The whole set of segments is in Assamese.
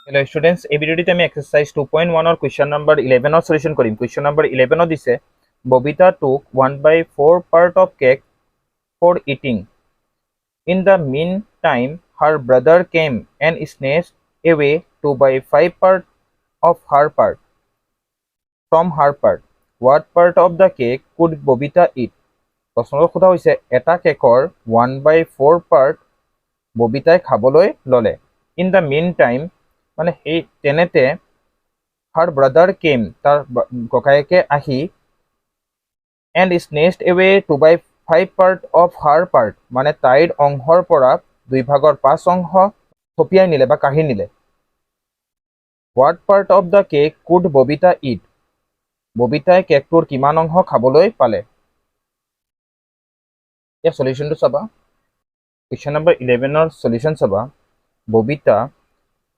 Hello students, এই ভিডিওটিতে আমি exercise 2.1 or question number 11 or solution Karim. Question number 11 দিছে Bobita took 1/4 part of cake for eating. In the meantime, her brother came and snatched away 2/5 part of her part from her part. What part of the cake could Bobita eat? প্ৰশ্নটো সোধা হৈছে এটা কেকৰ 1/4 part ববিতাই খাবলৈ ললে। In the meantime মানে সেই তেনেতে her brother came তাৰ ককায়েকে আহি and snatched away 2/5 part of her part মানে তাইৰ অংশৰ পৰা 2/5 অংশ থপিয়াই নিলে বা কাঢ়ি নিলে। What part of the cake could Bobita eat? ববিতাই কেকটোৰ কিমান অংশ খাবলৈ পালে? এই সলিউশনটো চাবা। Question number 11 solution চাবা। Bobita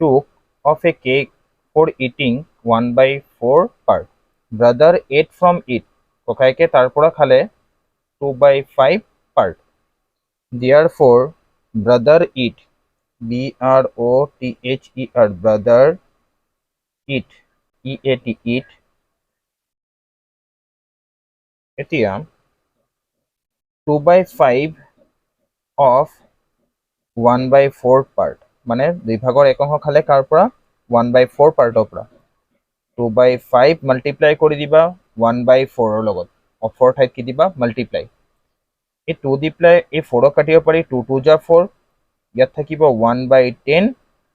took of a cake for eating 1/4 part. Brother ate from it. ককায়েকে তাৰ পৰা খালে 2/5 part. Therefore, brother eat. BROTHER. Brother eat. EAT eat. এতিয়া 2/5 of 1/4 part মানে 2/1 অংশ খালে কাৰ পৰা 1/4 পাৰ্টৰ পৰা 2/5 মাল্টিপ্লাই কৰি দিবা 1/4 ৰ লগত অফৰ ঠাইত কি দিবা মাল্টিপ্লাই এই 2 দি প্লাই এই 4 কাটিব পাৰি 2 2 যা 4 ইয়াত থাকিব 1/10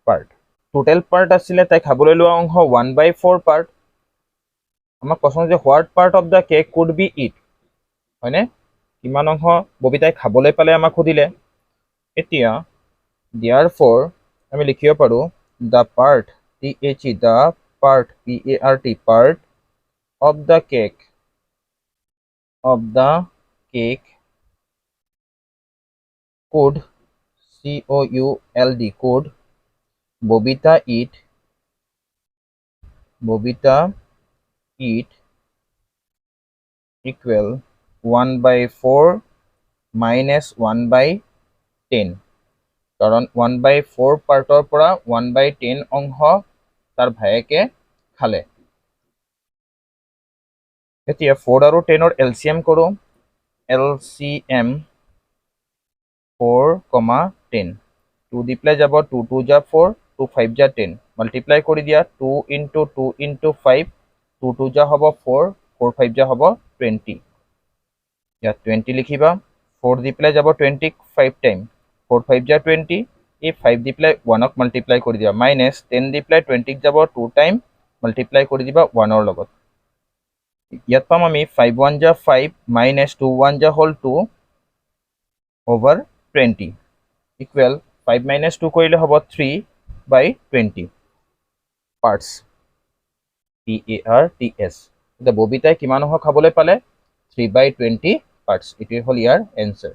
পাৰ্ট টোটাল পাৰ্ট আছিল তাই খাবলৈ লোৱা অংশ 1/4 পাৰ্ট আমাক প্ৰশ্ন যে what part of the cake could be it হয়নে কিমান অংশ ববিতাই খাবলৈ পালে আমাক সুধিলে এতিয়া therefore আমি লিখিব পাৰো the part the part part of the cake could could Bobita eat equal 1/4 minus 1/10 কাৰণ 1/4 পাৰ্টৰ পৰা 1/10 অংশ তাৰ ভায়েকে খালে এতিয়া 4 আৰু 10 ৰ এলচিএম কৰো এলচিএম 4, 10 2 দি প্লাই যাব 2 2 যা 4 2 5 যা 10 মাল্টিপ্লাই কৰি দিয়া 2 into 2 into 5 2 2 যা হ'ব 4 4 5 যা হ'ব 20 ইয়াত 20 লিখিবা 4 দি প্লাই যাব 20 5 টাইম 4 5 যা 20 এই 5 দি প্লাই 1 ক মাল্টিপ্লাই কৰি দিবা মাইনাস 10 দি প্লাই 20 যাব 2 টাইম মাল্টিপ্লাই কৰি দিবা 1 ৰ লগত ইয়াত পাম আমি 5 1 যা 5 minus 2 1 যা হল 2 over 20 equal 5 minus 2 কৰিলে হ'ব 3/20 parts PARTS এটা ববিতাই কিমান অংশ খাবলৈ পালে 3/20 parts এটোই হল ইয়াৰ এনসাৰ